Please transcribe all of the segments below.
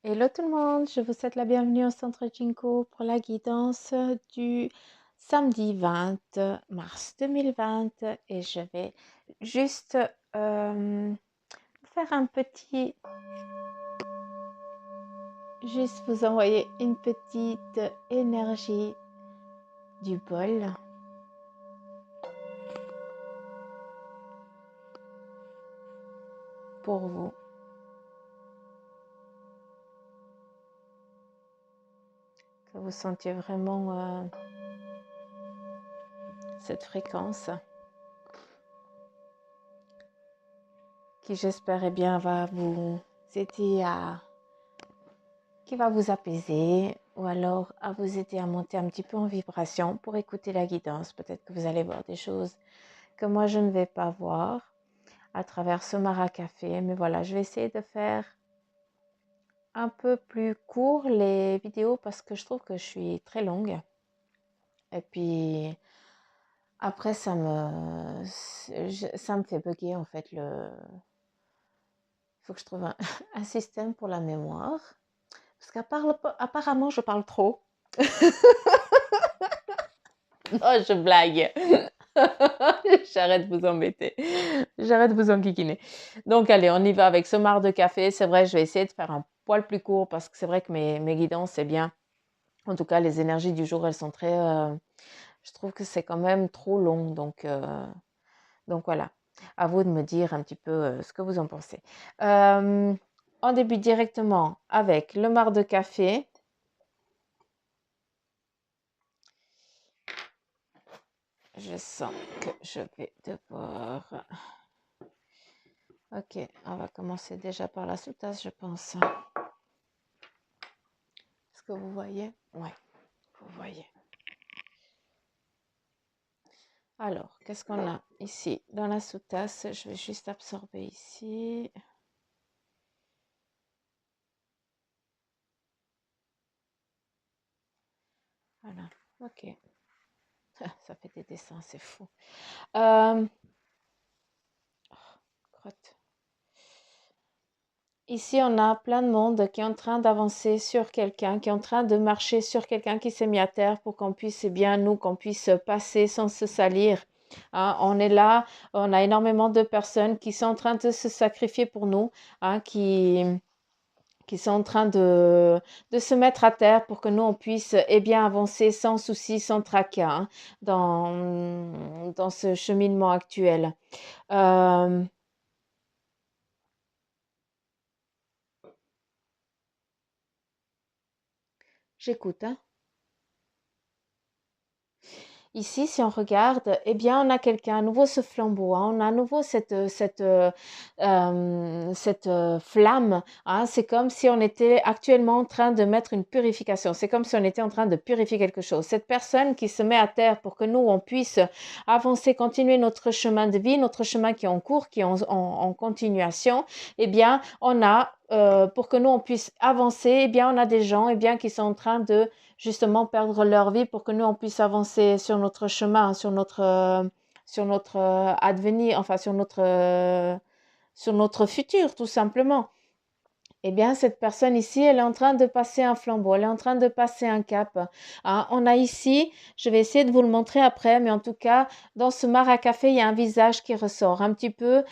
Hello tout le monde, je vous souhaite la bienvenue au Centre Jinko pour la guidance du samedi 20 mars 2020 et je vais juste faire juste vous envoyer une petite énergie du bol pour vous. Que vous sentiez vraiment cette fréquence qui j'espère bien va vous aider qui va vous apaiser ou alors à vous aider à monter un petit peu en vibration pour écouter la guidance. Peut-être que vous allez voir des choses que moi je ne vais pas voir à travers ce Mara Café. Mais voilà, je vais essayer de faire un peu plus court les vidéos parce que je trouve que je suis très longue. Et puis après, ça me fait bugger en fait. Il faut que je trouve un système pour la mémoire. Parce qu'apparemment, je parle trop. Oh, je blague. J'arrête de vous embêter. J'arrête de vous enquiquiner. Donc, allez, on y va avec ce marc de café. C'est vrai, je vais essayer de faire un poil plus court parce que c'est vrai que mes guidances, c'est bien. En tout cas, les énergies du jour, elles sont très... je trouve que c'est quand même trop long. Donc voilà. À vous de me dire un petit peu ce que vous en pensez. On débute directement avec le marc de café. Je sens que je vais devoir... Ok, on va commencer déjà par la sous-tasse, je pense. Est-ce que vous voyez? Oui, vous voyez. Alors, qu'est-ce qu'on a ici dans la sous-tasse? Je vais juste absorber ici. Voilà, ok. Ça fait des dessins, c'est fou. Crotte. Ici, on a plein de monde qui est en train d'avancer sur quelqu'un, qui est en train de marcher sur quelqu'un qui s'est mis à terre pour qu'on puisse, qu'on puisse passer sans se salir. Hein, on est là, on a énormément de personnes qui sont en train de se sacrifier pour nous, hein, qui sont en train de se mettre à terre pour que nous, on puisse bien avancer sans souci, sans tracas, hein, dans ce cheminement actuel. J'écoute, hein. Ici, si on regarde, eh bien, on a quelqu'un, à nouveau ce flambeau, hein, on a à nouveau cette flamme. Hein, c'est comme si on était actuellement en train de mettre une purification. C'est comme si on était en train de purifier quelque chose. Cette personne qui se met à terre pour que nous, on puisse avancer, continuer notre chemin de vie, notre chemin qui est en cours, qui est en continuation, eh bien, on a, pour que nous, on puisse avancer, eh bien, on a des gens qui sont en train de justement perdre leur vie pour que nous, on puisse avancer sur notre chemin, sur notre advenir, enfin sur notre futur, tout simplement. Eh bien, cette personne ici, elle est en train de passer un flambeau, elle est en train de passer un cap. Hein, on a ici, je vais essayer de vous le montrer après, mais en tout cas, dans ce mar à café, il y a un visage qui ressort, un petit peu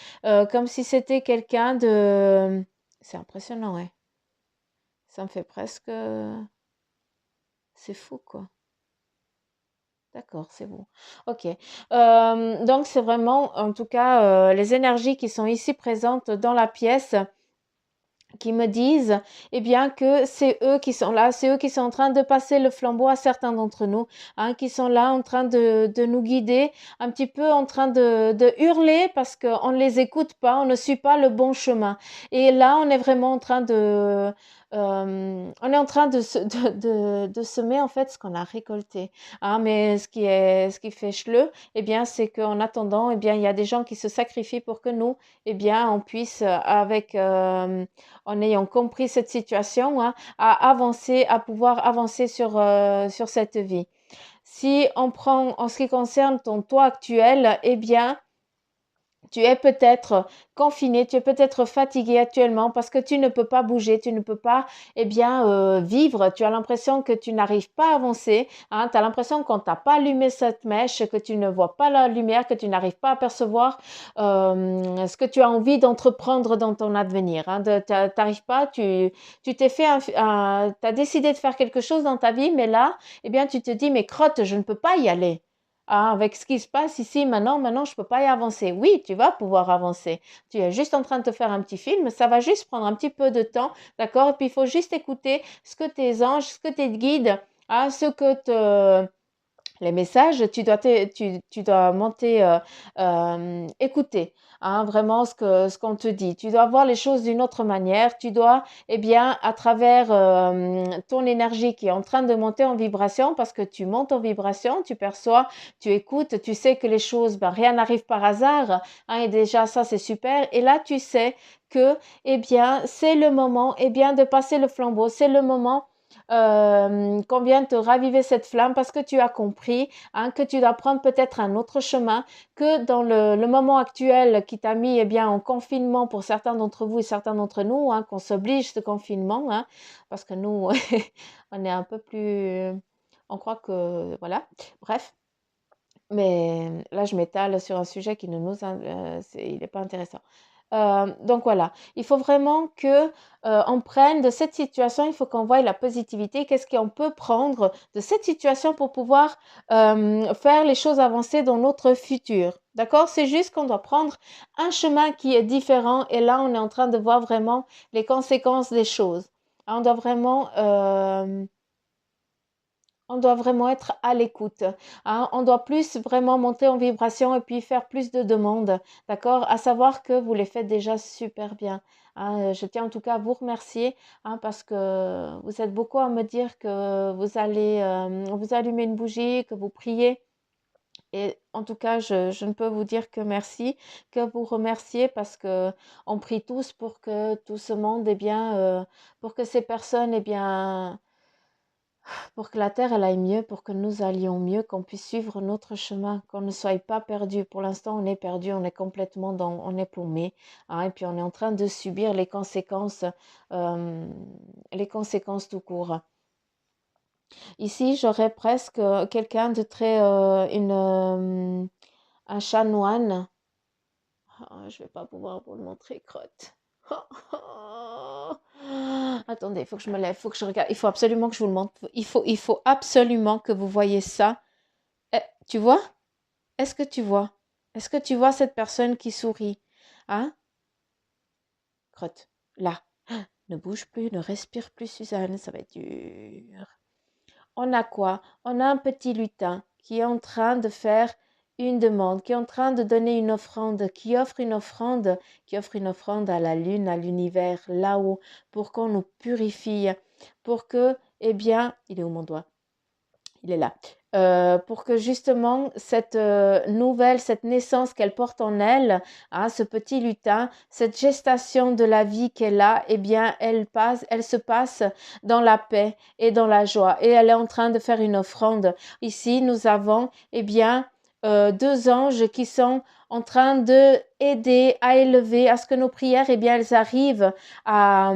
comme si c'était quelqu'un de... C'est impressionnant, ouais. Ça me fait presque... C'est fou, quoi. D'accord, c'est bon. Ok. Donc, c'est vraiment, en tout cas, les énergies qui sont ici présentes dans la pièce qui me disent eh bien que c'est eux qui sont là, c'est eux qui sont en train de passer le flambeau à certains d'entre nous, hein, qui sont là en train de nous guider, un petit peu en train de hurler parce qu'on ne les écoute pas, on ne suit pas le bon chemin. Et là, on est vraiment en train on est en train de semer en fait ce qu'on a récolté. Hein, mais ce qui fait cheleux, eh bien, c'est qu'en attendant, eh bien, il y a des gens qui se sacrifient pour que nous, eh bien, on puisse en ayant compris cette situation, hein, à pouvoir avancer sur cette vie. Si on prend en ce qui concerne ton toi actuel, eh bien, Tu es peut-être confiné, tu es peut-être fatigué actuellement parce que tu ne peux pas bouger, tu ne peux pas vivre. Tu as l'impression que tu n'arrives pas à avancer. Hein, tu as l'impression qu'on t'a pas allumé cette mèche, que tu ne vois pas la lumière, que tu n'arrives pas à percevoir ce que tu as envie d'entreprendre dans ton avenir. Hein. Tu n'arrives pas, tu t'es fait t'as décidé de faire quelque chose dans ta vie, mais là, eh bien, tu te dis, mais crotte, je ne peux pas y aller. Ah, avec ce qui se passe ici, maintenant, je ne peux pas y avancer. Oui, tu vas pouvoir avancer. Tu es juste en train de te faire un petit film. Ça va juste prendre un petit peu de temps, d'accord? Et puis, il faut juste écouter ce que tes anges, ce que tes guides, hein, les messages, tu dois monter, écouter, hein, vraiment ce qu'on te dit. Tu dois voir les choses d'une autre manière. Tu dois, eh bien, à travers ton énergie qui est en train de monter en vibration, parce que tu montes en vibration, tu perçois, tu écoutes, tu sais que les choses, ben, rien n'arrive par hasard, hein, et déjà ça c'est super. Et là, tu sais que, eh bien, c'est le moment, eh bien, de passer le flambeau. C'est le moment qu'on vient te raviver cette flamme parce que tu as compris, hein, que tu dois prendre peut-être un autre chemin, que dans le moment actuel qui t'a mis, eh bien, en confinement pour certains d'entre vous et certains d'entre nous, hein, qu'on s'oblige ce confinement, hein, parce que nous, on est un peu plus, on croit que, voilà, bref. Mais là, je m'étale sur un sujet qui ne nous, il n'est pas intéressant. Donc voilà, il faut vraiment que on prenne de cette situation, il faut qu'on voie la positivité, qu'est-ce qu'on peut prendre de cette situation pour pouvoir faire les choses avancer dans notre futur. D'accord? C'est juste qu'on doit prendre un chemin qui est différent et là, on est en train de voir vraiment les conséquences des choses. On doit vraiment être à l'écoute. Hein. On doit plus vraiment monter en vibration et puis faire plus de demandes. D'accord? À savoir que vous les faites déjà super bien. Hein. Je tiens en tout cas à vous remercier hein, parce que vous êtes beaucoup à me dire que vous allez vous allumer une bougie, que vous priez. Et en tout cas, je ne peux vous dire que merci, que vous remercier parce que on prie tous pour que tout ce monde, eh bien, pour que ces personnes, eh bien, pour que la terre elle aille mieux, pour que nous allions mieux, qu'on puisse suivre notre chemin, qu'on ne soit pas perdu. Pour l'instant, on est perdu, on est complètement on est paumé, hein, et puis on est en train de subir euh, les conséquences tout court. Ici, j'aurais presque quelqu'un de très, un chanoine. Ah, je vais pas pouvoir vous le montrer, crotte. Attendez, il faut que je me lève, il faut que je regarde. Il faut absolument que je vous le montre. Il faut absolument que vous voyez ça. Tu vois? Est-ce que tu vois? Est-ce que tu vois cette personne qui sourit? Hein? Crotte. Là. Ne bouge plus, ne respire plus, Suzanne. Ça va être dur. On a quoi? On a un petit lutin qui est en train de faire une demande, qui est en train de donner une offrande, qui offre une offrande à la lune, à l'univers, là-haut, pour qu'on nous purifie, pour que, eh bien, il est où mon doigt? Il est là. Pour que justement cette nouvelle, cette naissance qu'elle porte en elle, hein, ce petit lutin, cette gestation de la vie qu'elle a, eh bien, elle se passe dans la paix et dans la joie. Et elle est en train de faire une offrande. Ici, nous avons, eh bien, deux anges qui sont en train de aider à élever, à ce que nos prières, eh bien, elles arrivent à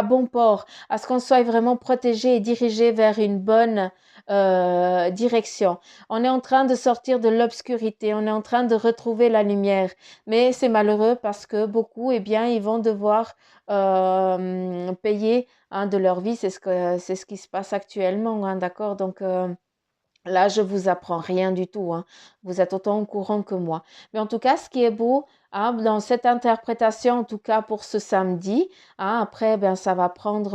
bon port, à ce qu'on soit vraiment protégé et dirigé vers une bonne direction. On est en train de sortir de l'obscurité, on est en train de retrouver la lumière. Mais c'est malheureux parce que beaucoup, eh bien, ils vont devoir payer hein, de leur vie. C'est ce qui se passe actuellement, hein, d'accord? Donc là, je vous apprends rien du tout. Hein. Vous êtes autant au courant que moi. Mais en tout cas, ce qui est beau hein, dans cette interprétation, en tout cas pour ce samedi, hein, après, ben, ça va prendre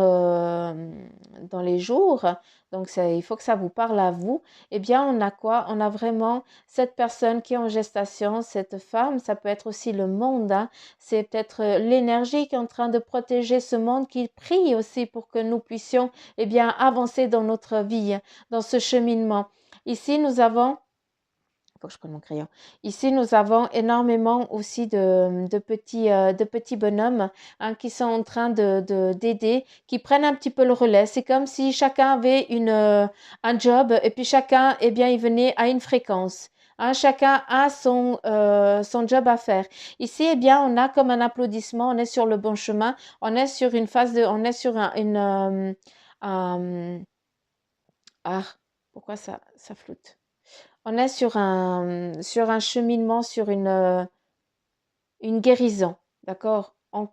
dans les jours. Donc, il faut que ça vous parle à vous. Eh bien, on a quoi? On a vraiment cette personne qui est en gestation, cette femme. Ça peut être aussi le monde. Hein. C'est peut-être l'énergie qui est en train de protéger ce monde, qui prie aussi pour que nous puissions eh bien, avancer dans notre vie, dans ce cheminement. Ici, nous avons, il faut que je prenne mon crayon. Ici, nous avons énormément aussi de petits bonhommes hein, qui sont en train d'aider, qui prennent un petit peu le relais. C'est comme si chacun avait un job et puis chacun, eh bien, il venait à une fréquence. hein. Chacun a son job à faire. Ici, eh bien, on a comme un applaudissement, on est sur le bon chemin, on est sur une phase de, on est sur un- ah, pourquoi ça floute? On est sur un cheminement, sur une guérison, d'accord? On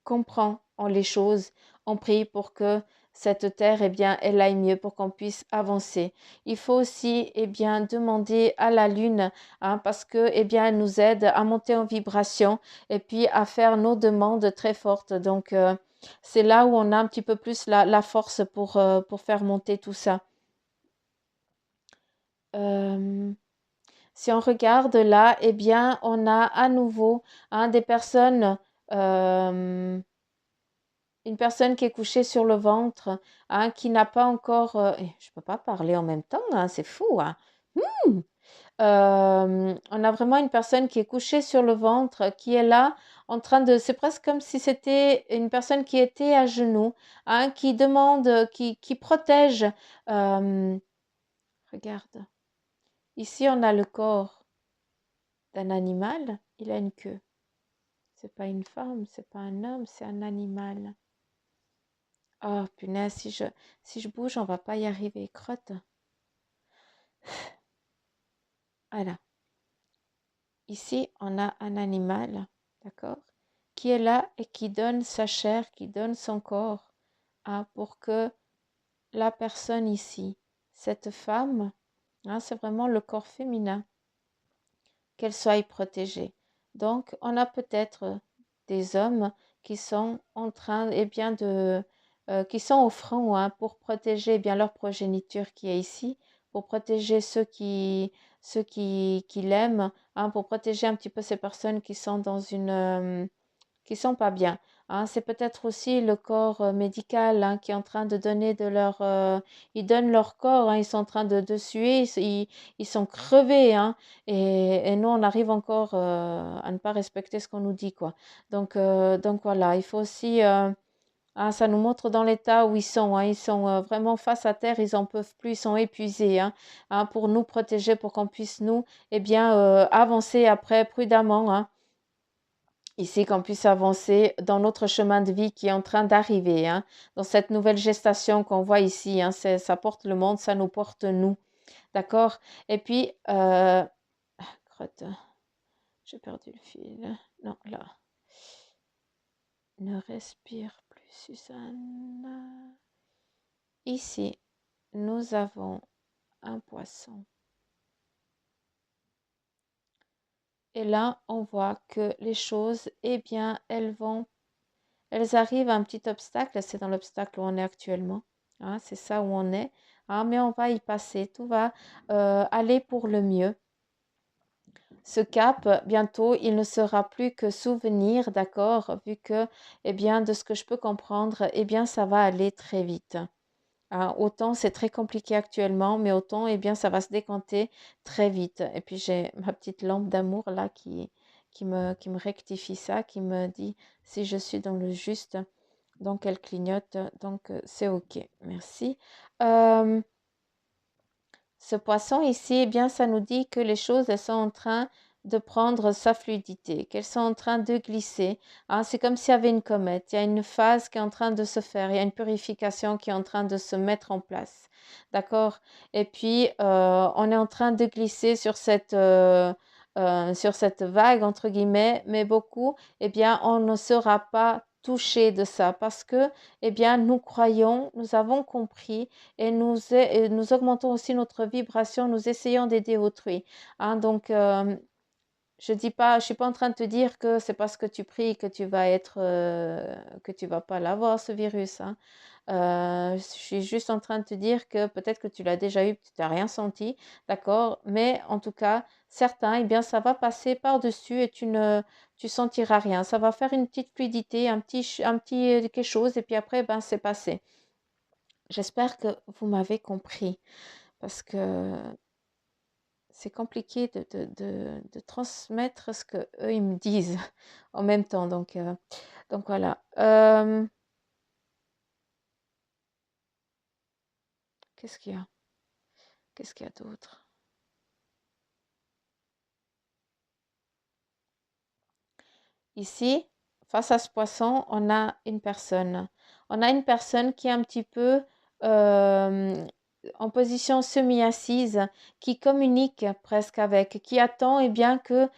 comprend en les choses, on prie pour que cette terre, eh bien, elle aille mieux, pour qu'on puisse avancer. Il faut aussi, eh bien, demander à la lune, hein, parce que, eh bien, elle nous aide à monter en vibration et puis à faire nos demandes très fortes. Donc, c'est là où on a un petit peu plus la force pour faire monter tout ça. Euh, Si on regarde là, eh bien, on a à nouveau, hein, des personnes, euh, une personne qui est couchée sur le ventre, hein, qui n'a pas encore, je ne peux pas parler en même temps, hein, c'est fou, hein. On a vraiment une personne qui est couchée sur le ventre, qui est là en train de, c'est presque comme si c'était une personne qui était à genoux, hein, qui demande, qui protège. euh, Regarde, ici on a le corps d'un animal, il a une queue. C'est pas une femme, c'est pas un homme, c'est un animal. Oh punaise, si je bouge, on va pas y arriver. Crotte. Voilà. Ici, on a un animal, d'accord, qui est là et qui donne sa chair, qui donne son corps, hein, pour que la personne ici, cette femme, hein, c'est vraiment le corps féminin, qu'elle soit protégée. Donc, on a peut-être des hommes qui sont en train, eh bien, qui sont au front, hein, pour protéger, eh bien, leur progéniture qui est ici, pour protéger ceux qui l'aiment, hein, pour protéger un petit peu ces personnes qui sont qui sont pas bien, hein. C'est peut-être aussi le corps médical, hein, qui est en train de donner ils donnent leur corps, hein, ils sont en train de suer, ils sont crevés, hein, et nous on arrive encore à ne pas respecter ce qu'on nous dit, quoi. Donc voilà, il faut aussi, hein, ça nous montre dans l'état où ils sont, hein. Ils sont vraiment face à terre, ils en peuvent plus, ils sont épuisés, hein, pour nous protéger, pour qu'on puisse nous, eh bien, avancer après prudemment, hein. Ici, qu'on puisse avancer dans notre chemin de vie qui est en train d'arriver, hein, dans cette nouvelle gestation qu'on voit ici, hein, ça porte le monde, ça nous porte nous, d'accord? Et puis, crotte, j'ai perdu le fil. Non, là. Ne respire plus, Suzanne. Ici, nous avons un poisson. Et là, on voit que les choses, eh bien, elles arrivent à un petit obstacle, c'est dans l'obstacle où on est actuellement, hein, c'est ça où on est, hein, mais on va y passer, tout va aller pour le mieux. Ce cap, bientôt, il ne sera plus que souvenir, d'accord, vu que, eh bien, de ce que je peux comprendre, eh bien, ça va aller très vite. Hein. Autant c'est très compliqué actuellement, mais autant, eh bien, ça va se décanter très vite. Et puis j'ai ma petite lampe d'amour là qui me rectifie ça, qui me dit si je suis dans le juste. Donc elle clignote, donc c'est OK. Merci. Euh, Ce poisson ici, eh bien, ça nous dit que les choses, elles sont en train de prendre sa fluidité, qu'elles sont en train de glisser, hein. C'est comme s'il y avait une comète, il y a une phase qui est en train de se faire, il y a une purification qui est en train de se mettre en place. D'accord? Et puis, on est en train de glisser sur cette vague, entre guillemets, mais beaucoup, eh bien, on ne sera pas touché de ça parce que, eh bien, nous croyons, nous avons compris et nous augmentons aussi notre vibration, nous essayons d'aider autrui, hein. Donc, je suis pas en train de te dire que c'est parce que tu pries que que tu vas pas l'avoir, ce virus, hein. Je suis juste en train de te dire que peut-être que tu l'as déjà eu, tu n'as rien senti, d'accord? Mais en tout cas, certains, eh bien, ça va passer par-dessus et tu sentiras rien. Ça va faire une petite fluidité, un petit quelque chose, et puis après, ben, c'est passé. J'espère que vous m'avez compris parce que c'est compliqué de transmettre ce que eux ils me disent en même temps. Donc voilà. Qu'est-ce qu'il y a? Qu'est-ce qu'il y a d'autre? Ici, face à ce poisson, on a une personne. On a une personne qui est un petit peu euh, en position semi-assise, qui communique presque avec, qui attend eh bien, que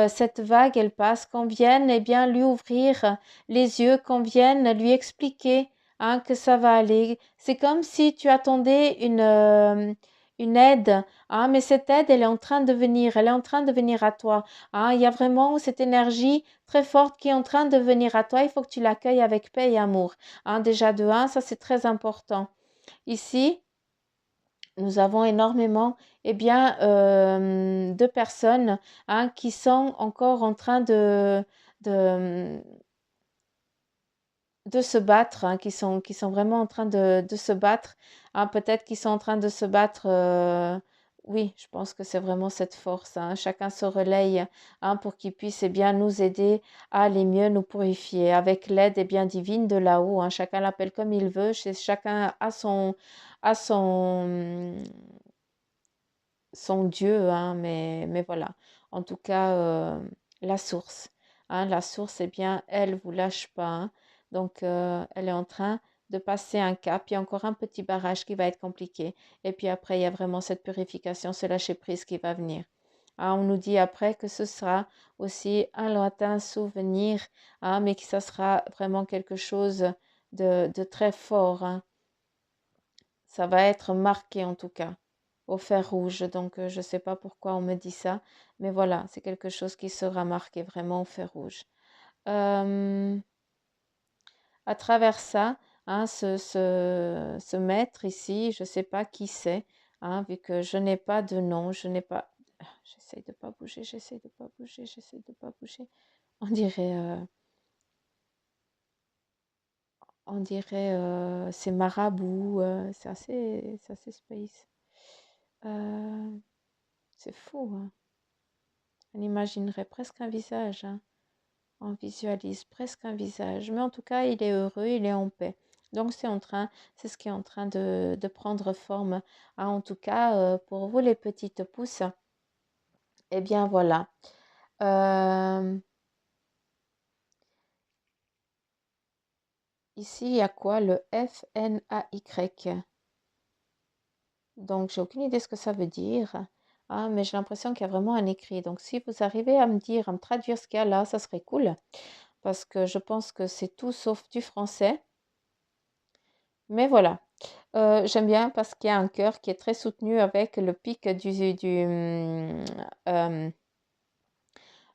cette vague, elle passe, qu'on vienne eh bien, lui ouvrir les yeux, qu'on vienne lui expliquer hein, que ça va aller. C'est comme si tu attendais une aide, hein, mais cette aide, elle est en train de venir, elle est en train de venir à toi. Hein. Il y a vraiment cette énergie très forte qui est en train de venir à toi. Il faut que tu l'accueilles avec paix et amour. Hein. Déjà de un, ça c'est très important. Ici, nous avons énormément eh bien, de personnes hein, qui sont encore en train de, de se battre, hein, qui sont vraiment en train de se battre. Hein, peut-être qu'ils sont en train de se battre. Oui, je pense que c'est vraiment cette force. Hein. Chacun se relaye hein, pour qu'il puisse eh bien, nous aider à aller mieux nous purifier avec l'aide eh bien, divine de là-haut. Hein. Chacun l'appelle comme il veut. Chacun a son Dieu. Hein, mais voilà. En tout cas, la source. Hein, la source, eh bien, elle ne vous lâche pas. Hein. Donc, elle est en train de passer un cap. Il y a encore un petit barrage qui va être compliqué. Et puis après, il y a vraiment cette purification, ce lâcher-prise qui va venir. Hein, on nous dit après que ce sera aussi un lointain souvenir, hein, mais que ça sera vraiment quelque chose de très fort. Hein. Ça va être marqué en tout cas au fer rouge. Donc, je ne sais pas pourquoi on me dit ça, mais voilà, c'est quelque chose qui sera marqué vraiment au fer rouge. Euh, à travers ça, hein, ce maître ici, je ne sais pas qui c'est, hein, vu que je n'ai pas de nom, je n'ai pas... J'essaie de ne pas bouger, j'essaie de ne pas bouger, j'essaie de ne pas bouger. On dirait, c'est marabout, c'est assez space. Euh, c'est fou, hein. On imaginerait presque un visage, hein. On visualise presque un visage. Mais en tout cas, il est heureux, il est en paix. Donc, c'est ce qui est en train de prendre forme. Ah, en tout cas, pour vous, les petites pousses, eh bien, voilà. Euh, ici, il y a quoi? Le FNAY. Donc, j'ai aucune idée ce que ça veut dire. Ah, mais j'ai l'impression qu'il y a vraiment un écrit. Donc, si vous arrivez à me dire, à me traduire ce qu'il y a là, ça serait cool. Parce que je pense que c'est tout sauf du français. Mais voilà. J'aime bien parce qu'il y a un cœur qui est très soutenu avec le pic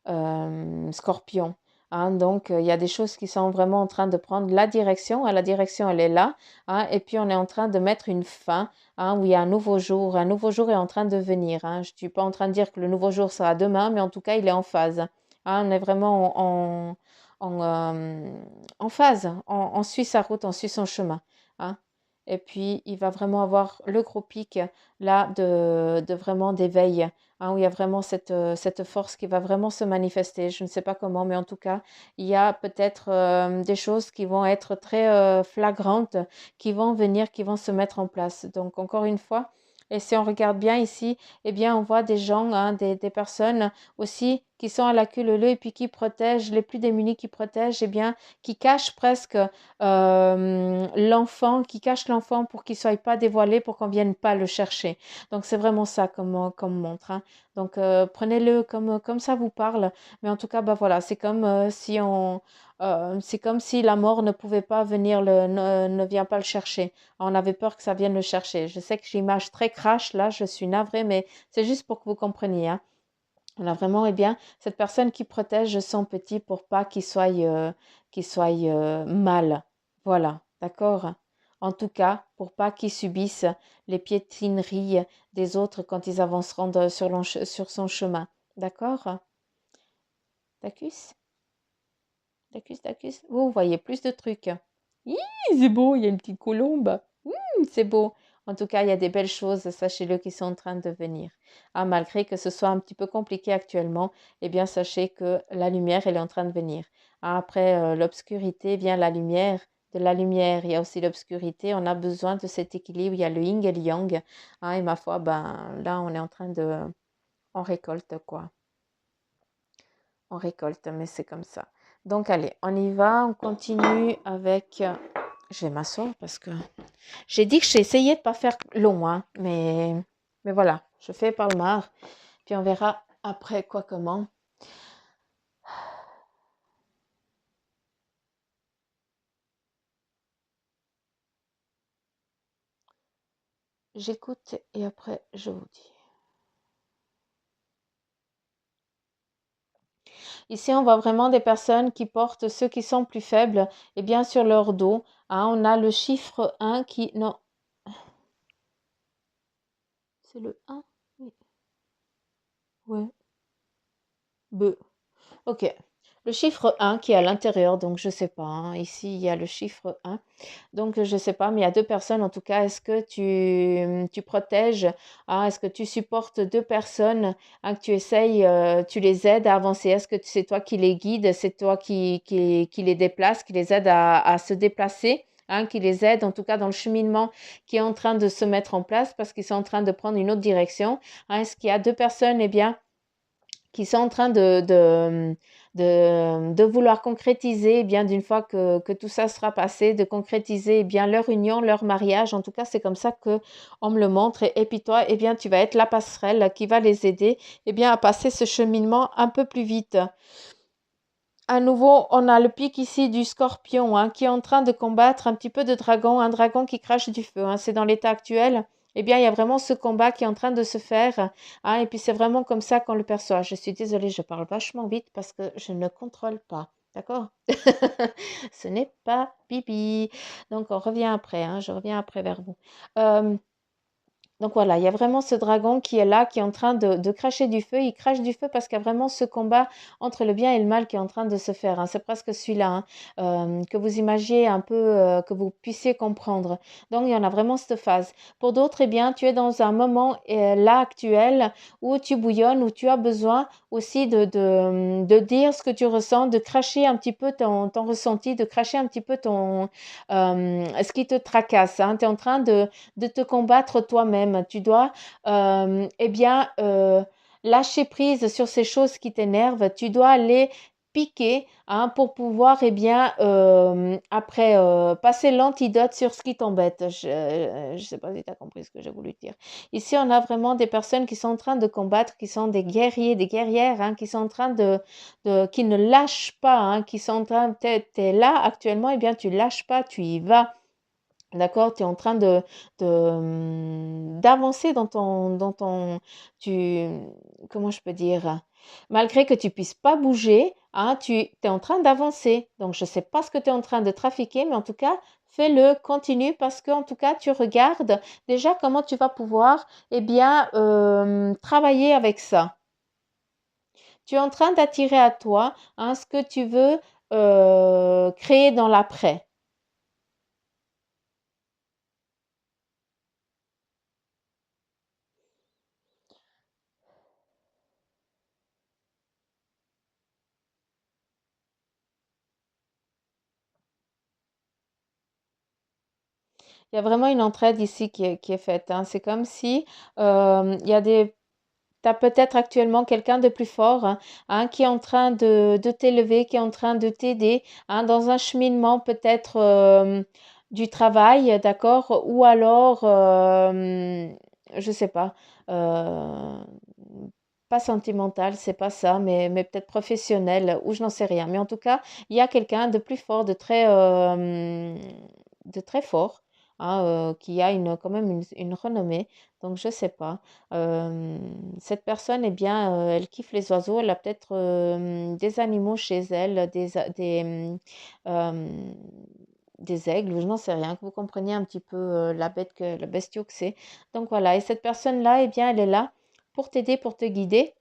euh, scorpion. Hein. Donc, il y a des choses qui sont vraiment en train de prendre la direction. La direction, elle est là. Hein, et puis, on est en train de mettre une fin. Hein, où il y a un nouveau jour. Un nouveau jour est en train de venir. Hein. Je ne suis pas en train de dire que le nouveau jour sera demain, mais en tout cas, il est en phase. Hein, on est vraiment en phase. On suit sa route, on suit son chemin. Hein. Et puis, il va vraiment avoir le gros pic là de vraiment d'éveil. Hein, où il y a vraiment cette force qui va vraiment se manifester. Je ne sais pas comment, mais en tout cas, il y a peut-être des choses qui vont être très flagrantes, qui vont venir, qui vont se mettre en place. Donc, encore une fois, et si on regarde bien ici, eh bien, on voit des gens, hein, des personnes aussi qui sont à la queue leu et puis qui protègent les plus démunis, qui protègent, eh bien, qui cachent presque l'enfant, qui cachent l'enfant pour qu'il ne soit pas dévoilé, pour qu'on ne vienne pas le chercher. Donc, c'est vraiment ça comme montre. Hein. Donc, prenez-le comme ça vous parle. Mais en tout cas, bah voilà, c'est comme si la mort ne pouvait pas venir, ne vient pas le chercher. On avait peur que ça vienne le chercher. Je sais que j'ai une image très crash, là, je suis navrée, mais c'est juste pour que vous compreniez. Hein. On a vraiment, eh bien, cette personne qui protège son petit pour pas qu'il soit mal. Voilà, d'accord? En tout cas, pour pas qu'il subisse les piétineries des autres quand ils avanceront sur son chemin. D'accord? Dacus? Dacus? Vous voyez plus de trucs. Hi, c'est beau, il y a une petite colombe. C'est beau. En tout cas, il y a des belles choses, sachez-le, qui sont en train de venir. Ah, malgré que ce soit un petit peu compliqué actuellement, eh bien, sachez que la lumière, elle est en train de venir. Ah, après l'obscurité vient la lumière. De la lumière, il y a aussi l'obscurité. On a besoin de cet équilibre. Il y a le yin et le yang. Ah, et ma foi, ben, là, on est en train de... On récolte, quoi. On récolte, mais c'est comme ça. Donc, allez, on y va, on continue avec... Je vais m'asseoir parce que j'ai dit que j'ai essayé de ne pas faire long, hein, mais voilà, je fais par le marre, puis on verra après quoi comment. J'écoute et après je vous dis. Ici, on voit vraiment des personnes qui portent ceux qui sont plus faibles et bien sur leur dos. Hein, on a le chiffre 1 qui... Non, c'est le 1. Oui. Ouais. B. Ok. Le chiffre 1 qui est à l'intérieur, donc je ne sais pas. Hein. Ici, il y a le chiffre 1. Donc, je ne sais pas, mais il y a deux personnes en tout cas. Est-ce que tu protèges, hein, est-ce que tu supportes deux personnes, hein, que tu essayes, tu les aides à avancer? Est-ce que c'est toi qui les guides, c'est toi qui les déplace, qui les aide à se déplacer, hein, qui les aide en tout cas dans le cheminement qui est en train de se mettre en place parce qu'ils sont en train de prendre une autre direction? Hein, est-ce qu'il y a deux personnes, eh bien, qui sont en train de vouloir concrétiser, eh bien, d'une fois que tout ça sera passé, de concrétiser, eh bien, leur union, leur mariage. En tout cas, c'est comme ça qu'on me le montre. Et puis toi, eh bien, tu vas être la passerelle qui va les aider, eh bien, à passer ce cheminement un peu plus vite. À nouveau, on a le pic ici du scorpion, hein, qui est en train de combattre un petit peu de dragon, un dragon qui crache du feu. Hein, c'est dans l'état actuel. Eh bien, il y a vraiment ce combat qui est en train de se faire. Hein, et puis, c'est vraiment comme ça qu'on le perçoit. Je suis désolée, je parle vachement vite parce que je ne contrôle pas. D'accord? Ce n'est pas Bibi. Donc, on revient après. Hein, je reviens après vers vous. Donc voilà, il y a vraiment ce dragon qui est là, qui est en train de cracher du feu. Il crache du feu parce qu'il y a vraiment ce combat entre le bien et le mal qui est en train de se faire. Hein. C'est presque celui-là, hein, que vous imaginiez un peu, que vous puissiez comprendre. Donc il y en a vraiment cette phase. Pour d'autres, eh bien, tu es dans un moment là actuel où tu bouillonnes, où tu as besoin aussi de dire ce que tu ressens, de cracher un petit peu ton ressenti, de cracher un petit peu ce qui te tracasse. Hein. Tu es en train de te combattre toi-même. Tu dois, eh bien, lâcher prise sur ces choses qui t'énervent. Tu dois aller piquer, hein, pour pouvoir, eh bien, après, passer l'antidote sur ce qui t'embête. Je ne sais pas si tu as compris ce que j'ai voulu dire. Ici, on a vraiment des personnes qui sont en train de combattre, qui sont des guerriers, des guerrières, hein, qui sont en train qui ne lâchent pas, hein, qui sont en train, t'es là actuellement, eh bien, tu lâches pas, tu y vas. D'accord, tu es en train d'avancer tu, comment je peux dire, malgré que tu puisses pas bouger, hein, tu es en train d'avancer. Donc, je ne sais pas ce que tu es en train de trafiquer, mais en tout cas, fais-le, continue, parce qu'en tout cas, tu regardes déjà comment tu vas pouvoir, eh bien, travailler avec ça. Tu es en train d'attirer à toi, hein, ce que tu veux créer dans l'après. Il y a vraiment une entraide ici qui est faite. Hein. C'est comme si il y a tu as peut-être actuellement quelqu'un de plus fort, hein, hein, qui est en train de t'élever, qui est en train de t'aider, hein, dans un cheminement peut-être du travail, d'accord, ou alors, je ne sais pas, euh, pas sentimental, c'est pas ça, mais peut-être professionnel, ou je n'en sais rien. Mais en tout cas, il y a quelqu'un de plus fort, de très fort, hein, qui a quand même une renommée. Donc, je ne sais pas. Cette personne, eh bien, elle kiffe les oiseaux. Elle a peut-être des animaux chez elle, euh, des aigles, ou je n'en sais rien, que vous compreniez un petit peu la bestiaux que c'est. Donc voilà, et cette personne-là, eh bien, elle est là pour t'aider, pour te guider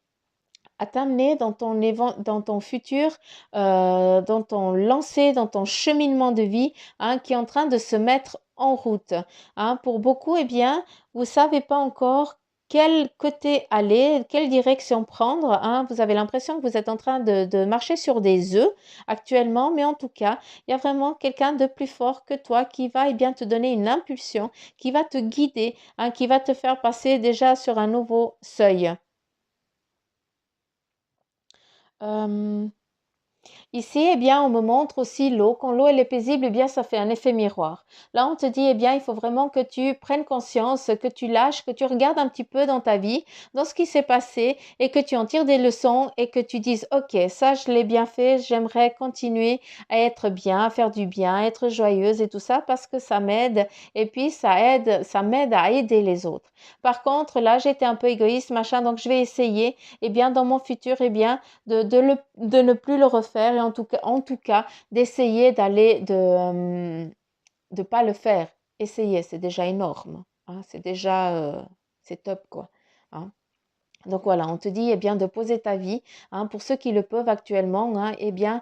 à t'amener dans ton futur, dans ton lancer, dans ton cheminement de vie, hein, qui est en train de se mettre en route. Hein. Pour beaucoup, eh bien, vous ne savez pas encore quel côté aller, quelle direction prendre. Hein. Vous avez l'impression que vous êtes en train de marcher sur des œufs actuellement, mais en tout cas, il y a vraiment quelqu'un de plus fort que toi qui va, eh bien, te donner une impulsion, qui va te guider, hein, qui va te faire passer déjà sur un nouveau seuil. Euh, Ici, eh bien, on me montre aussi l'eau. Quand l'eau elle est paisible, eh bien, ça fait un effet miroir. Là, on te dit, eh bien, il faut vraiment que tu prennes conscience, que tu lâches, que tu regardes un petit peu dans ta vie, dans ce qui s'est passé, et que tu en tires des leçons et que tu dises, OK, ça, je l'ai bien fait, j'aimerais continuer à être bien, à faire du bien, à être joyeuse et tout ça, parce que ça m'aide, et puis ça m'aide à aider les autres. Par contre, là, j'étais un peu égoïste, machin, donc je vais essayer, eh bien, dans mon futur, eh bien, de ne plus le refaire et en tout cas d'essayer de pas le faire. Essayer, c'est déjà énorme, hein, c'est déjà, c'est top quoi, hein. Donc voilà, on te dit eh bien de poser ta vie, hein, pour ceux qui le peuvent actuellement, hein, eh bien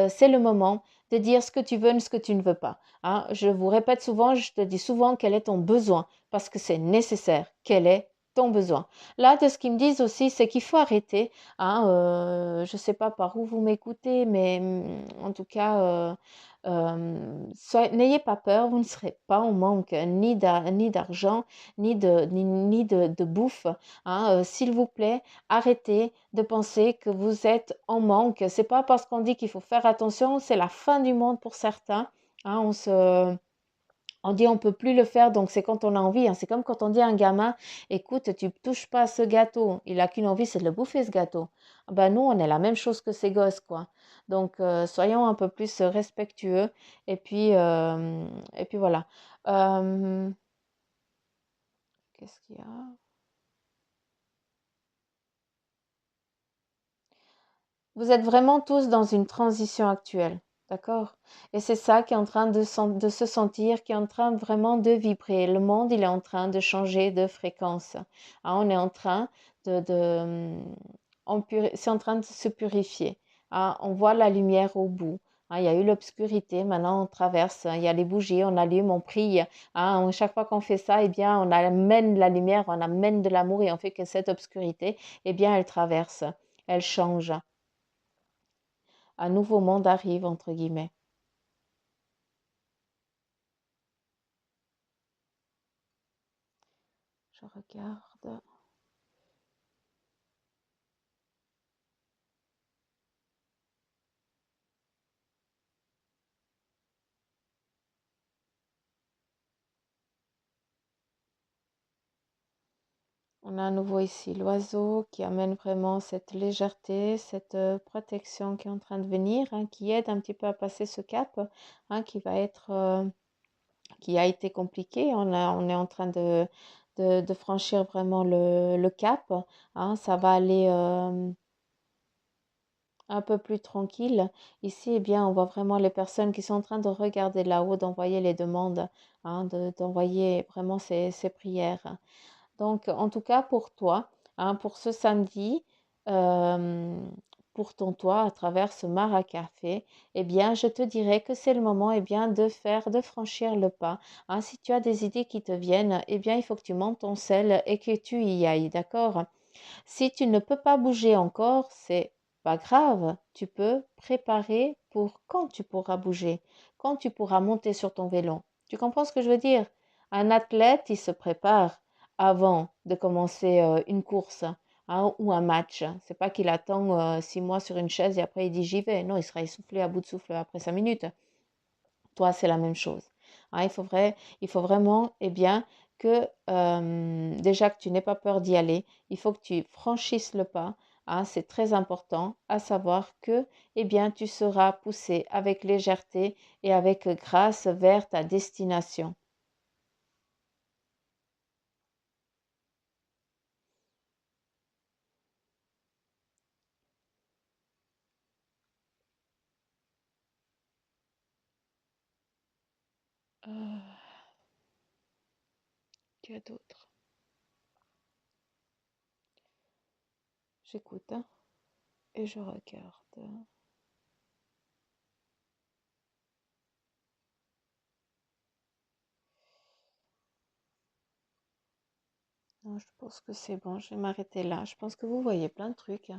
c'est le moment de dire ce que tu veux, ce que tu ne veux pas, hein. Je vous répète souvent, je te dis souvent quel est ton besoin parce que c'est nécessaire. Quel est ton besoin? Là, de ce qu'ils me disent aussi, c'est qu'il faut arrêter, hein, je ne sais pas par où vous m'écoutez, mais en tout cas, n'ayez pas peur, vous ne serez pas en manque ni d'argent, ni de bouffe. Hein, s'il vous plaît, arrêtez de penser que vous êtes en manque. C'est pas parce qu'on dit qu'il faut faire attention, c'est la fin du monde pour certains. Hein, on dit on peut plus le faire, donc c'est quand on a envie, hein. C'est comme quand on dit à un gamin, écoute, tu touches pas à ce gâteau. Il a qu'une envie, c'est de le bouffer ce gâteau. Ben nous, on est la même chose que ces gosses, quoi. Donc soyons un peu plus respectueux. Et puis voilà. Euh, Qu'est-ce qu'il y a? Vous êtes vraiment tous dans une transition actuelle, d'accord? Et c'est ça qui est en train de se sentir, qui est en train vraiment de vibrer. Le monde, il est en train de changer de fréquence. Ah, on est en train c'est en train de se purifier. Ah, on voit la lumière au bout. Ah, il y a eu l'obscurité, maintenant on traverse, il y a les bougies, on allume, on prie. Ah, chaque fois qu'on fait ça, eh bien, on amène la lumière, on amène de l'amour et on fait que cette obscurité, eh bien, elle traverse, elle change. Un nouveau monde arrive, entre guillemets. Je regarde. On a à nouveau ici l'oiseau qui amène vraiment cette légèreté, cette protection qui est en train de venir, hein, qui aide un petit peu à passer ce cap, hein, qui a été compliqué. On est en train de franchir vraiment le cap, hein. Ça va aller un peu plus tranquille. Ici, eh bien, on voit vraiment les personnes qui sont en train de regarder là-haut, d'envoyer les demandes, hein, d'envoyer vraiment ces prières. Donc, en tout cas, pour toi, hein, pour ce samedi, euh, pour ton toit à travers ce Mara Café, eh bien, je te dirais que c'est le moment, eh bien, de franchir le pas, hein. Si tu as des idées qui te viennent, eh bien, il faut que tu montes ton sel et que tu y ailles, d'accord? Si tu ne peux pas bouger encore, c'est pas grave. Tu peux préparer pour quand tu pourras bouger, quand tu pourras monter sur ton vélo. Tu comprends ce que je veux dire? Un athlète, il se prépare avant de commencer une course, hein, ou un match. C'est pas qu'il attend 6 mois sur une chaise et après il dit j'y vais. Non, il sera essoufflé à bout de souffle après 5 minutes. Toi, c'est la même chose. Hein, il faut vraiment, eh bien, que déjà que tu n'aies pas peur d'y aller, il faut que tu franchisses le pas. Hein, c'est très important, à savoir que, eh bien, tu seras poussé avec légèreté et avec grâce vers ta destination. Euh, Qu'il y a d'autre? J'écoute, hein, et je regarde. Non, je pense que c'est bon, je vais m'arrêter là. Je pense que vous voyez plein de trucs.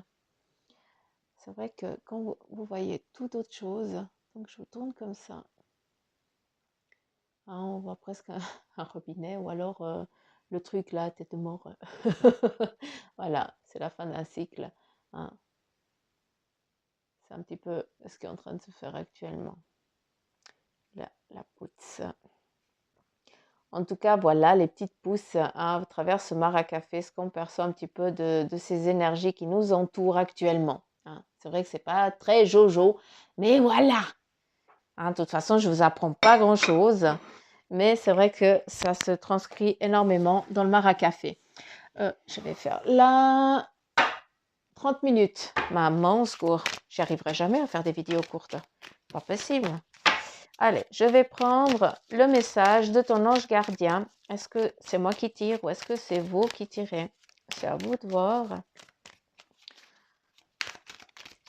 C'est vrai que quand vous voyez tout autre chose, donc je tourne comme ça, hein, on voit presque un, un robinet ou alors le truc là, tête de mort. Voilà, c'est la fin d'un cycle, hein. C'est un petit peu ce qui est en train de se faire actuellement. La pousse. En tout cas, voilà les petites pousses à travers ce maracafé, ce qu'on perçoit un petit peu de ces énergies qui nous entourent actuellement. C'est vrai que c'est pas très jojo, mais voilà. De toute façon, je vous apprends pas grand-chose, mais c'est vrai que ça se transcrit énormément dans le maracafé. Je vais faire là 30 minutes. Maman, au secours, j'y arriverai jamais à faire des vidéos courtes. Pas possible. Allez, je vais prendre le message de ton ange gardien. Est-ce que c'est moi qui tire ou est-ce que c'est vous qui tirez? C'est à vous de voir.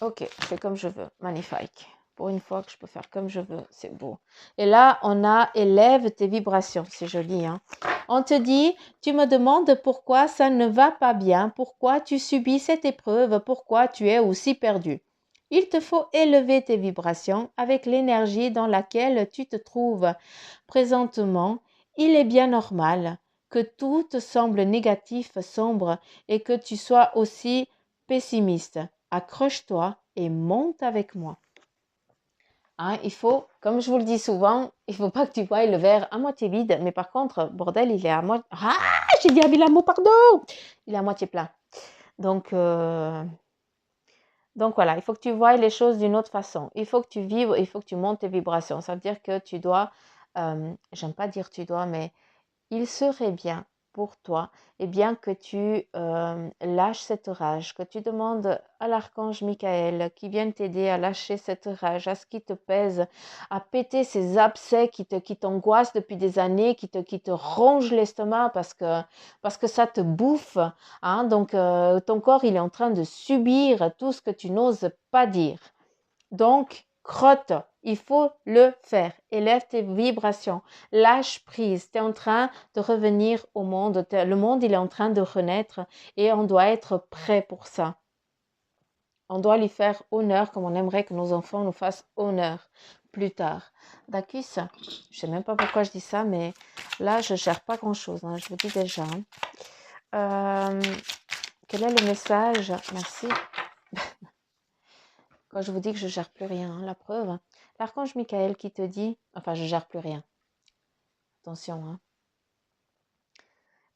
Ok, je fais comme je veux. Magnifique. Pour une fois que je peux faire comme je veux, c'est beau. Et là, on a élève tes vibrations. C'est joli, hein? On te dit, tu me demandes pourquoi ça ne va pas bien, pourquoi tu subis cette épreuve, pourquoi tu es aussi perdu. Il te faut élever tes vibrations avec l'énergie dans laquelle tu te trouves présentement. Il est bien normal que tout te semble négatif, sombre et que tu sois aussi pessimiste. Accroche-toi et monte avec moi. Il faut, comme je vous le dis souvent, il ne faut pas que tu voies le verre à moitié vide, mais par contre, bordel, il est à moitié... Ah, j'ai dit un mot, pardon. Il est à moitié plein. Donc voilà, il faut que tu voies les choses d'une autre façon. Il faut que tu vives, il faut que tu montes tes vibrations. Ça veut dire que tu dois, j'aime pas dire tu dois, mais il serait bien pour toi, et bien que tu lâches cette rage, que tu demandes à l'archange Michael qui vienne t'aider à lâcher cette rage, à ce qui te pèse, à péter ces abcès qui t'angoissent depuis des années, qui te rongent l'estomac parce que ça te bouffe. Donc, ton corps, il est en train de subir tout ce que tu n'oses pas dire. Donc, crotte, il faut le faire. Élève tes vibrations. Lâche prise. Tu es en train de revenir au monde. Le monde, il est en train de renaître et on doit être prêt pour ça. On doit lui faire honneur comme on aimerait que nos enfants nous fassent honneur plus tard. D'accord? Je ne sais même pas pourquoi je dis ça, mais là, je ne gère pas grand-chose. Je vous dis déjà. Quel est le message? Merci. Quand je vous dis que je ne gère plus rien, la preuve. L'archange Michael qui te dit, enfin je ne gère plus rien. Attention.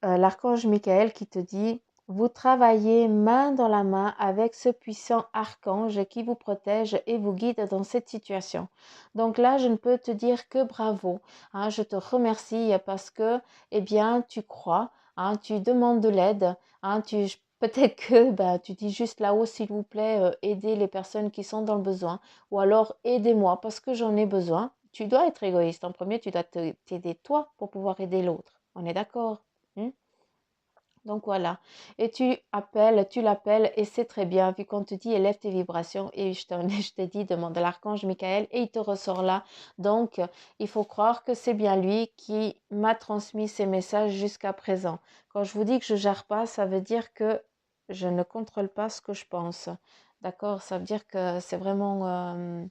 L'archange Michael qui te dit, vous travaillez main dans la main avec ce puissant archange qui vous protège et vous guide dans cette situation. Donc là, je ne peux te dire que bravo. Je te remercie parce que, eh bien, tu crois, tu demandes de l'aide, peut-être que tu dis juste là-haut, s'il vous plaît, aidez les personnes qui sont dans le besoin, ou alors aidez-moi parce que j'en ai besoin. Tu dois être égoïste. En premier, tu dois t'aider toi pour pouvoir aider l'autre. On est d'accord? Donc voilà, et tu l'appelles et c'est très bien, vu qu'on te dit élève tes vibrations et je t'ai dit demande à l'archange Michael et il te ressort là. Donc il faut croire que c'est bien lui qui m'a transmis ces messages jusqu'à présent. Quand je vous dis que je ne gère pas, ça veut dire que je ne contrôle pas ce que je pense. D'accord? Ça veut dire que c'est vraiment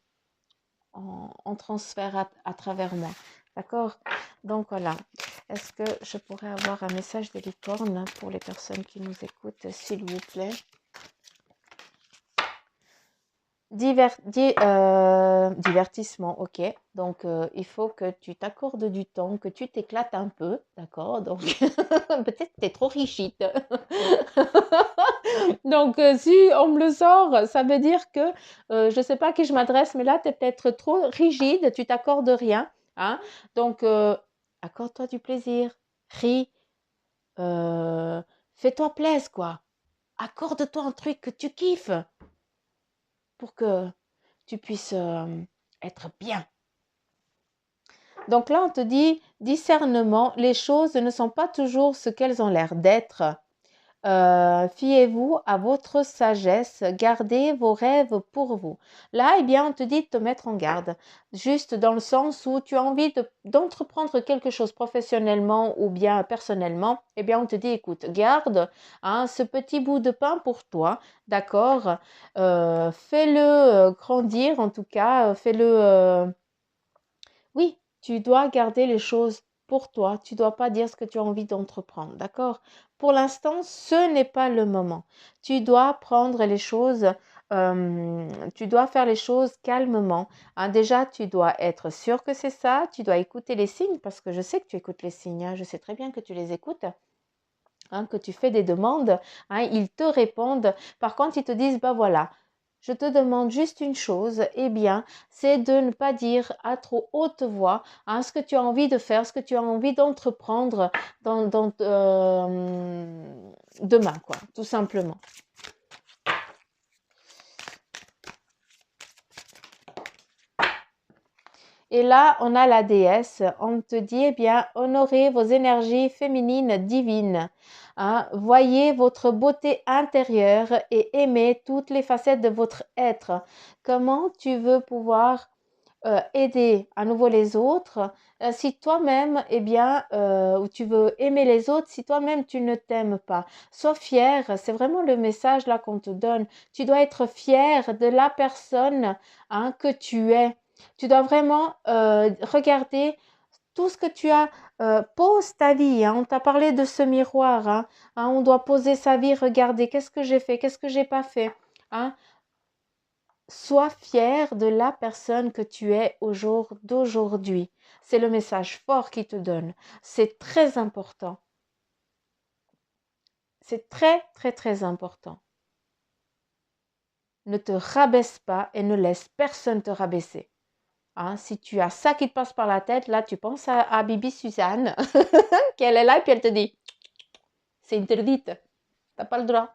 en transfert à travers moi. D'accord? Donc voilà. Est-ce que je pourrais avoir un message de licorne pour les personnes qui nous écoutent, s'il vous plaît? Divertissement, ok. Donc, il faut que tu t'accordes du temps, que tu t'éclates un peu, d'accord? Donc, peut-être que tu es trop rigide. Donc, si on me le sort, ça veut dire que, je ne sais pas à qui je m'adresse, mais là, tu es peut-être trop rigide, tu t'accordes rien. Donc, accorde-toi du plaisir, ris, fais-toi plaisir, quoi. Accorde-toi un truc que tu kiffes pour que tu puisses être bien. Donc là, on te dit discernement, les choses ne sont pas toujours ce qu'elles ont l'air d'être. Fiez-vous à votre sagesse, gardez vos rêves pour vous. Là, eh bien, on te dit de te mettre en garde, juste dans le sens où tu as envie d'entreprendre quelque chose professionnellement ou bien personnellement, eh bien, on te dit, écoute, garde ce petit bout de pain pour toi, d'accord? Fais-le grandir, en tout cas, fais-le... Oui, tu dois garder les choses pour toi. Tu ne dois pas dire ce que tu as envie d'entreprendre, d'accord? Pour l'instant, ce n'est pas le moment. Tu dois prendre les choses tu dois faire les choses calmement. Hein. Déjà, tu dois être sûr que c'est ça. Tu dois écouter les signes parce que je sais que tu écoutes les signes. Hein. Je sais très bien que tu les écoutes. Hein, que tu fais des demandes, hein, ils te répondent. Par contre, ils te disent, bah voilà, je te demande juste une chose, eh bien, c'est de ne pas dire à trop haute voix hein, ce que tu as envie de faire, ce que tu as envie d'entreprendre demain, quoi, tout simplement. Et là, on a la déesse. On te dit, eh bien, honorez vos énergies féminines divines. Hein. Voyez votre beauté intérieure et aimez toutes les facettes de votre être. Comment tu veux pouvoir aider à nouveau les autres si toi-même, eh bien, ou tu veux aimer les autres si toi-même tu ne t'aimes pas. Sois fier, c'est vraiment le message là qu'on te donne. Tu dois être fier de la personne hein, que tu es. Tu dois vraiment regarder tout ce que tu as. Pose ta vie. Hein. On t'a parlé de ce miroir. Hein. Hein, on doit poser sa vie, regarder qu'est-ce que j'ai fait, qu'est-ce que j'ai pas fait. Hein. Sois fier de la personne que tu es au jour d'aujourd'hui. C'est le message fort qui te donne. C'est très important. C'est très, très, très important. Ne te rabaisse pas et ne laisse personne te rabaisser. Hein, si tu as ça qui te passe par la tête, là, tu penses à Bibi Suzanne, qu'elle est là et puis elle te dit, c'est interdite, t'as pas le droit.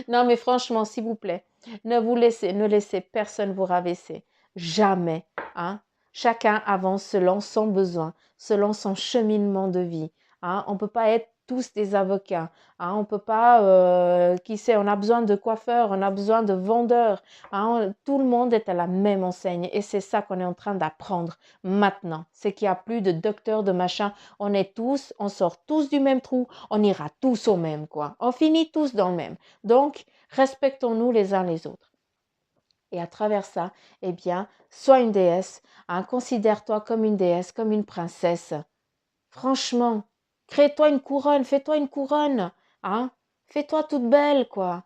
Non, mais franchement, s'il vous plaît, ne laissez personne vous rabaisser. Jamais. Hein? Chacun avance selon son besoin, selon son cheminement de vie. Hein? On ne peut pas être tous des avocats. Hein? On peut pas, qui sait, on a besoin de coiffeurs, on a besoin de vendeurs. Hein? Tout le monde est à la même enseigne et c'est ça qu'on est en train d'apprendre maintenant. C'est qu'il n'y a plus de docteur, de machin. On sort tous du même trou, on ira tous au même, quoi. On finit tous dans le même. Donc, respectons-nous les uns les autres. Et à travers ça, eh bien, sois une déesse. Hein, considère-toi comme une déesse, comme une princesse. Franchement, crée-toi une couronne, fais-toi une couronne. Hein, fais-toi toute belle, quoi.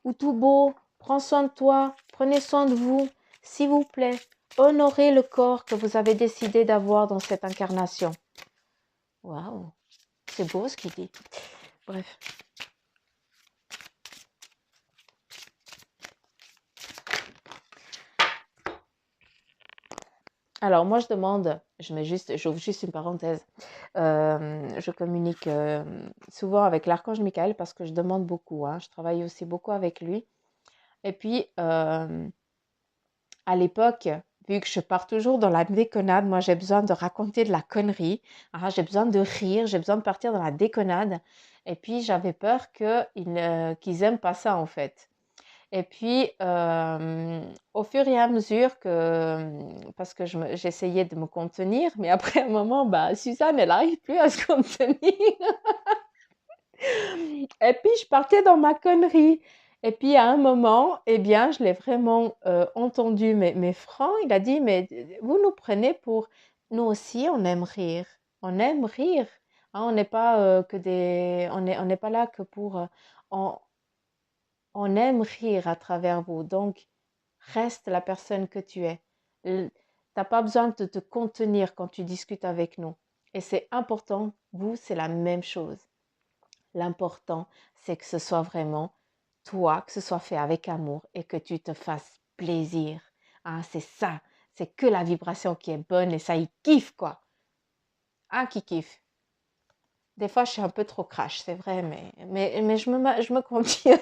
Ou tout beau. Prends soin de toi. Prenez soin de vous. S'il vous plaît, honorez le corps que vous avez décidé d'avoir dans cette incarnation. Waouh, c'est beau ce qu'il dit. Bref. Alors moi je demande, j'ouvre juste une parenthèse, je communique souvent avec l'archange Michael parce que je demande beaucoup, hein. Je travaille aussi beaucoup avec lui. Et puis à l'époque, vu que je pars toujours dans la déconnade, moi j'ai besoin de raconter de la connerie, hein, j'ai besoin de rire, j'ai besoin de partir dans la déconnade. Et puis j'avais peur qu'ils aiment pas ça en fait. Et puis, au fur et à mesure que, parce que j'essayais de me contenir, mais après un moment, bah, Suzanne, elle n'arrive plus à se contenir. Et puis, je partais dans ma connerie. Et puis, à un moment, eh bien, je l'ai vraiment entendu, mais franc, il a dit, mais vous nous prenez pour... Nous aussi, on aime rire. On aime rire. Hein, on n'est pas que des... On n'est pas là que pour... on aime rire à travers vous. Donc, reste la personne que tu es. Tu n'as pas besoin de te contenir quand tu discutes avec nous. Et c'est important, vous, c'est la même chose. L'important, c'est que ce soit vraiment toi, que ce soit fait avec amour et que tu te fasses plaisir. Hein, c'est ça. C'est que la vibration qui est bonne et ça, il kiffe, quoi. Un qui kiffe. Des fois, je suis un peu trop crash, c'est vrai, mais je me contiens.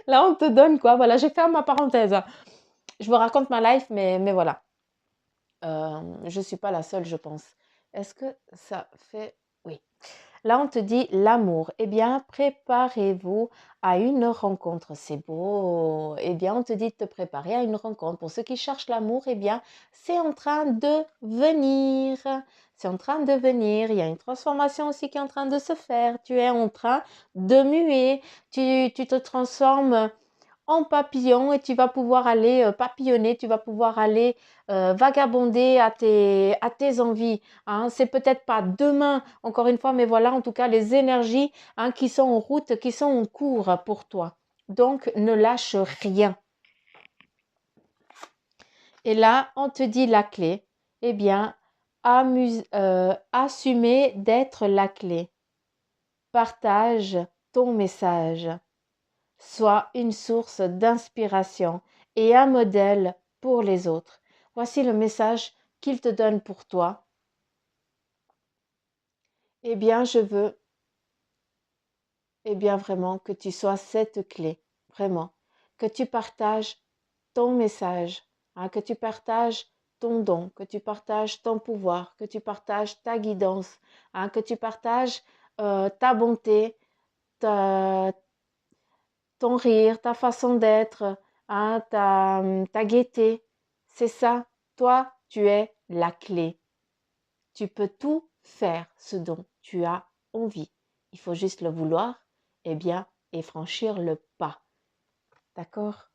Là, on te donne quoi. Voilà, j'ai fermé ma parenthèse. Je vous raconte ma life, mais voilà. Je ne suis pas la seule, je pense. Est-ce que ça fait... Oui. Là, on te dit l'amour. Eh bien, préparez-vous à une rencontre. C'est beau. Eh bien, on te dit de te préparer à une rencontre. Pour ceux qui cherchent l'amour, eh bien, c'est en train de venir. C'est en train de venir. Il y a une transformation aussi qui est en train de se faire. Tu es en train de muer. Tu te transformes en papillon et tu vas pouvoir aller papillonner, tu vas pouvoir aller vagabonder à tes envies. Hein. C'est peut-être pas demain, encore une fois, mais voilà en tout cas les énergies qui sont en route, qui sont en cours pour toi. Donc, ne lâche rien. Et là, on te dit la clé. Eh bien, assumer d'être la clé. Partage ton message. Sois une source d'inspiration et un modèle pour les autres. Voici le message qu'il te donne pour toi. Eh bien, je veux, vraiment que tu sois cette clé, vraiment, que tu partages ton message, que tu partages ton don, que tu partages ton pouvoir, que tu partages ta guidance, que tu partages ta bonté, ta, ton rire, ta façon d'être, ta gaieté. C'est ça. Toi, tu es la clé. Tu peux tout faire ce dont tu as envie. Il faut juste le vouloir, et franchir le pas. D'accord?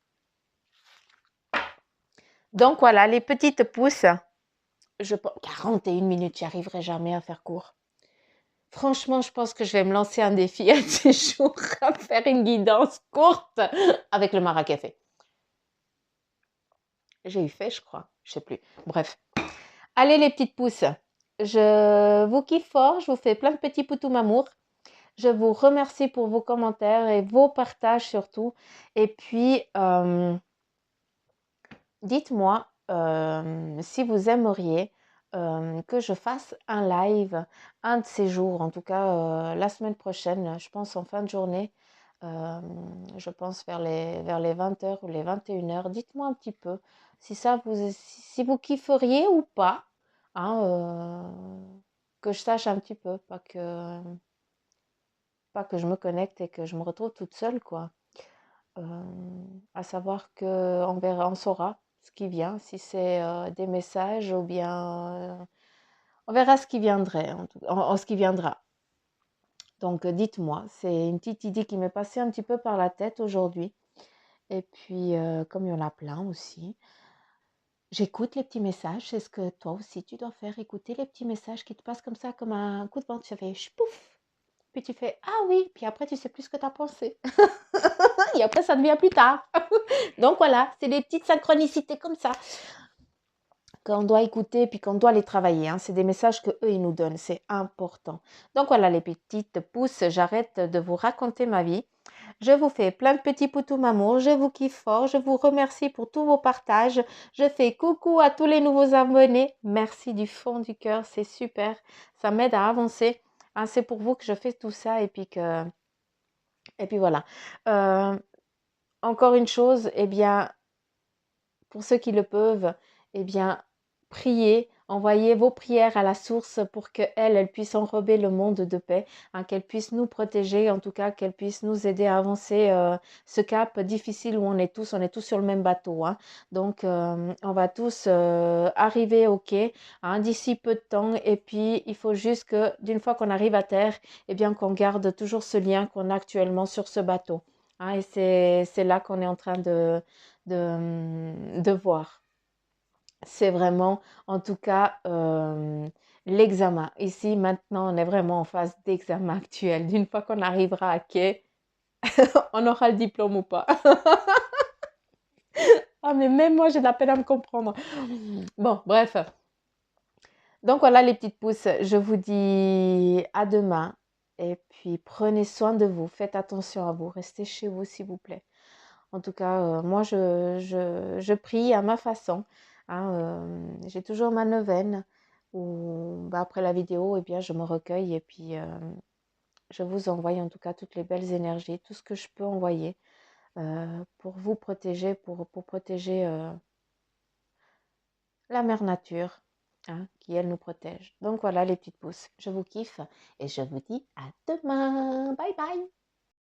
Donc voilà, les petites pousses. 41 minutes, j'y arriverai jamais à faire court. Franchement, je pense que je vais me lancer un défi un de ces jours à faire une guidance courte avec le maracafé. J'ai eu fait, je crois. Je sais plus. Bref. Allez, les petites pousses. Je vous kiffe fort. Je vous fais plein de petits poutous amour. Je vous remercie pour vos commentaires et vos partages surtout. Et puis, dites-moi si vous aimeriez que je fasse un live un de ces jours, en tout cas la semaine prochaine, je pense en fin de journée, je pense vers les 20h ou les 21h. Dites-moi un petit peu si vous kifferiez ou pas, hein, que je sache un petit peu, pas que je me connecte et que je me retrouve toute seule, quoi. À savoir qu'on verra, on saura ce qui vient, si c'est des messages ou bien on verra ce qui viendrait, ce qui viendra. Donc dites-moi, c'est une petite idée qui m'est passée un petit peu par la tête aujourd'hui. Et puis comme il y en a plein aussi, j'écoute les petits messages. C'est ce que toi aussi tu dois faire, écouter les petits messages qui te passent comme ça, comme un coup de vent. Tu fais pouf, puis tu fais ah oui, puis après tu sais plus ce que tu as pensé. Et après ça devient plus tard. Donc voilà, c'est des petites synchronicités comme ça qu'on doit écouter puis qu'on doit les travailler. Hein. C'est des messages que eux ils nous donnent, c'est important. Donc voilà les petites pousses, j'arrête de vous raconter ma vie. Je vous fais plein de petits poutous mamour, je vous kiffe fort, je vous remercie pour tous vos partages. Je fais coucou à tous les nouveaux abonnés. Merci du fond du cœur, c'est super. Ça m'aide à avancer. Hein, c'est pour vous que je fais tout ça et puis voilà. Encore une chose, pour ceux qui le peuvent, priez, envoyez vos prières à la source pour qu'elle, elle puisse enrober le monde de paix, qu'elle puisse nous protéger, en tout cas qu'elle puisse nous aider à avancer ce cap difficile où on est tous sur le même bateau. Hein. Donc, on va tous arriver au quai d'ici peu de temps et puis il faut juste que d'une fois qu'on arrive à terre, qu'on garde toujours ce lien qu'on a actuellement sur ce bateau. Et c'est là qu'on est en train de voir. C'est vraiment, en tout cas, l'examen. Ici, maintenant, on est vraiment en phase d'examen actuel. D'une fois qu'on arrivera à quai, on aura le diplôme ou pas. Ah, mais même moi, j'ai de la peine à me comprendre. Bon, bref. Donc voilà les petites pousses, je vous dis à demain. Et puis prenez soin de vous, faites attention à vous, restez chez vous s'il vous plaît. En tout cas, moi, je prie à ma façon. J'ai toujours ma neuvaine où, après la vidéo, je me recueille et puis je vous envoie en tout cas toutes les belles énergies, tout ce que je peux envoyer pour vous protéger, pour protéger la mère nature, qui elle nous protège. Donc voilà les petites pousses, je vous kiffe et je vous dis à demain. Bye bye.